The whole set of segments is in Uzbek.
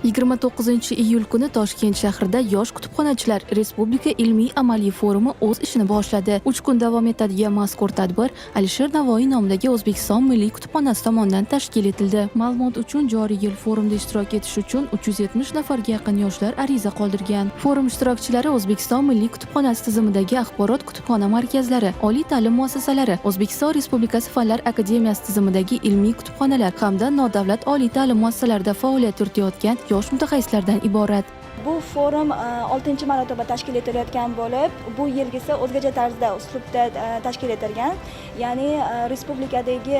29-iyul kuni Toshkent shahrida Yosh kutubxonachilar Respublika ilmiy-amaliy forumi o'z ishini boshladi. 3 kun davom etadigan mazkur tadbir Alisher Navoiy nomidagi O'zbekiston Milliy kutubxonasi tomonidan tashkil etildi. Ma'lumot uchun, joriy yil forumda ishtirok etish uchun 370 nafarga yaqin yoshlar ariza qoldirgan. Forum ishtirokchilari O'zbekiston Milliy kutubxonasi tizimidagi axborot kutubxona markazlari, oliy ta'lim muassasalari, O'zbekiston Respublikasi Fanlar akademiyasi tizimidagi ilmiy kutubxonalar hamda nodavlat oliy ta'lim muassasalarida faoliyat yuritayotgan yosh mutaxassislardan iborat. Bu forum 6-marotaba tashkil etilayotgan bo'lib, bu yilgisi o'zgacha tarzda, uslubda tashkil etilgan. Ya'ni respublikadagi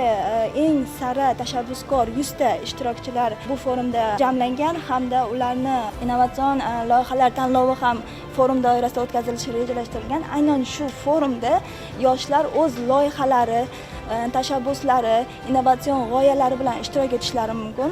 eng sara tashabbuskor 100 ta ishtirokchilar bu forumda jamlangan hamda ularni innovatsion loyihalar tanlovi ham forum doirasida o'tkazilishi rejalashtirilgan. Aynan shu forumda yoshlar o'z loyihalari, tashabbuslari, innovatsion g'oyalari bilan ishtirok etishlari mumkin.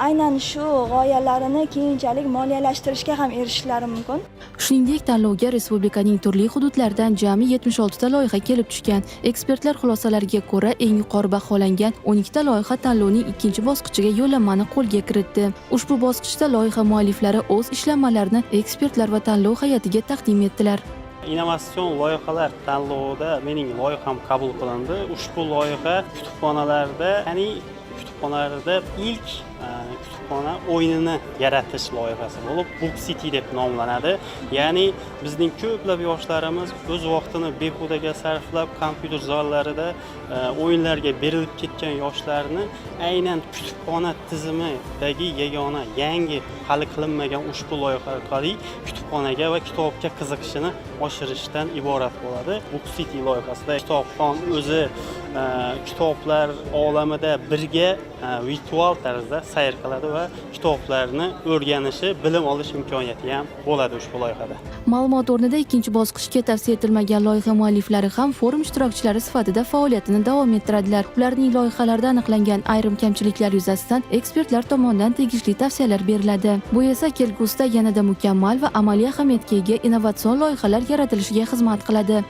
Aynan shu g'oyalarini keyinchalik moliyalashtirishga ham erishishlari mumkin. Shuningdek, tanlovga respublikaning turli hududlaridan jami 76 ta loyiha kelib tushgan. Ekspertlar xulosalariga ko'ra, eng yuqori baholangan 12 ta loyiha tanlovning ikkinchi bosqichiga yo'llanmani qo'lga kiritdi. Ushbu bosqichda loyiha mualliflari o'z ishlanmalarini ekspertlar va tanlov hay'atiga taqdim etdilar. Innovatsion loyihalar tanlovida mening loyiham qabul qilindi. Ushbu loyiha kutubxonalarda ilk kutubxona o'yinini yaratish loyihasi bo'lib, Book City deb nomlanadi. Ya'ni bizning ko'plab yoshlarimiz o'z vaqtini behudaga sarflab, kompyuter zallarida o'yinlarga berilib ketgan yoshlarni aynan kutubxona tizimidagi yagona yangi hali qilinmagan ushbu loyiha orqali kutubxonaga va kitobga qiziqishini oshirishdan iborat bo'ladi. Book City loyihasida kitobxon o'zi kitoblar olamida birga virtual tarzda sayr qiladi va kitoblarni o'rganishi, bilim olish imkoniyati ham bo'ladi ushbu loyihada. Ma'lumot o'rnida ikkinchi bosqichga tavsiya etilmagan loyiha mualliflari ham forum ishtirokchilari sifatida faoliyatini davom ettiradilar. Ularning loyihalarida aniqlangan ayrim kamchiliklar yuzasidan ekspertlar tomonidan tegishli tavsiyalar beriladi. Bu esa kelgusida yanada mukammal va amaliy ahamiyatga ega innovatsion loyihalar yaratilishiga xizmat qiladi.